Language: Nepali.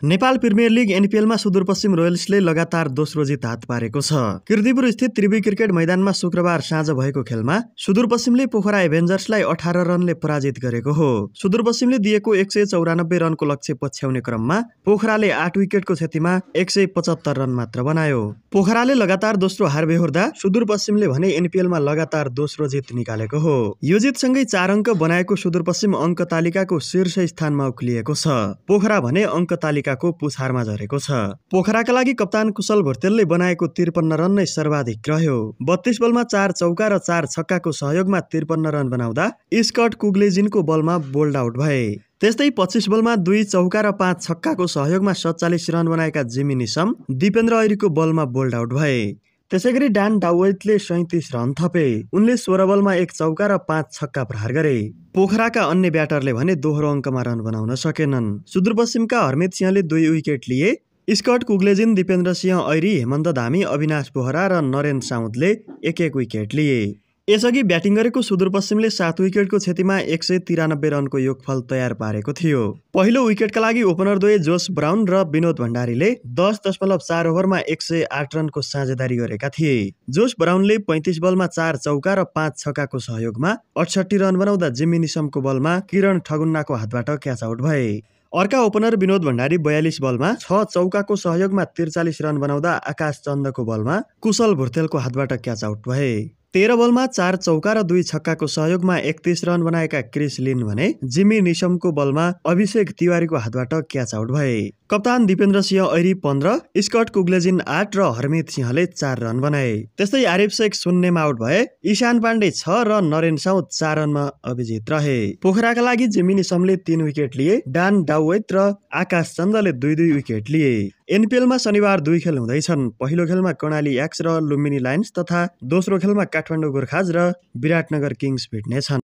नेपाल प्रिमियर लिग एनपिएलमा सुदूरपश्चिम रोयल्सले लगातार दोस्रो जित हात पारेको छ। किर्तिपुर स्थित त्रिवी क्रिकेट मैदानमा शुक्रबार साँझ भएको खेलमा सुदूरपश्चिमले पोखरा एभेन्जर्सलाई 18 रनले पराजित गरेको हो। सुदूरपश्चिमले दिएको 194 रनको लक्ष्य पछ्याउने क्रममा पोखराले 8 विकेटको क्षतिमा 175 रन मात्र बनायो। पोखराले लगातार दोस्रो हार बेहोर्दा सुदूरपश्चिमले भने एनपिएलमा लगातार दोस्रो जित निकालेको हो। यो जितसँगै 4 अङ्क बनाएको सुदूरपश्चिम अङ्क तालिकाको शीर्ष स्थानमा उक्लिएको छ। पोखरा भने अङ्क तालिकाको पुछारमा झरेको छ। पोखराका लागि कप्तान कुशल भुर्तेलले बनाएको 53 रन नै सर्वाधिक रह्यो। 32 बलमा 4 चौका र 4 छक्काको सहयोगमा 53 रन बनाउँदा स्कट कुग्लेजिनको बलमा बोल्ड आउट भए। त्यस्तै 25 बलमा 2 चौका र 5 छक्काको सहयोगमा 47 रन बनाएका जिमी निशम दिपेन्द्र ऐरीको बलमा बोल्ड आउट भए। त्यसैगरी डान डाउवेटले 37 रन थपे। उनले 16 बलमा 1 चौका र 5 छक्का प्रहार गरे। पोखराका अन्य ब्याटरले भने दोहोरो अङ्कमा रन बनाउन सकेनन्। सुदूरपश्चिमका हरमित सिंहले 2 विकेट लिए। स्कट कुग्लेजिन, दिपेन्द्र सिंह ऐरी, हेमन्त धामी, अविनाश बोहरा र नरेन साउदले 1-1 विकेट लिए। यसअघि ब्याटिङ गरेको सुदूरपश्चिमले 7 विकेटको क्षतिमा 193 रनको योगफल तयार पारेको थियो। पहिलो विकेटका लागि ओपनरद्वय जोश ब्राउन र विनोद भण्डारीले 10.4 ओभरमा 108 रनको साझेदारी गरेका थिए। जोश ब्राउनले 35 बलमा 4 चौका र 5 छक्काको सहयोगमा 68 रन बनाउँदा जिमी निशमको बलमा किरण ठगुन्नाको हातबाट क्याच आउट भए। अर्का ओपनर विनोद भण्डारी 42 बलमा 6 चौकाको सहयोगमा 43 रन बनाउँदा आकाश चन्दको बलमा कुशल भुर्तेलको हातबाट क्याच आउट भए। 13 बलमा 4 चौका र 2 छक्काको सहयोगमा 31 रन बनाएका क्रिस लिन भने जिमी निशमको बलमा अभिषेक तिवारीको हातबाट क्याच आउट भए। कप्तान दिपेन्द्र सिंह ऐरी 15, स्कट कुग्लेजिन 8 र हरमित सिंहले 4 रन बनाए। त्यस्तै आरिफ शेख शून्यमा आउट भए। ईशान पाण्डे 6 र नरेन साउद 4 रनमा अभिजित रहे। पोखराका लागि जिमी निशमले 3 विकेट लिए। डान डाउवेट र आकाश चन्दले 2-2 विकेट लिए। एनपिएलमा शनिबार 2 खेल हुँदैछन्। पहिलो खेलमा कर्णाली एक्स र लुम्बिनी लायन्स तथा दोस्रो खेलमा काठमाडौँ गोर्खाज र विराटनगर किङ्स भिड्नेछन्।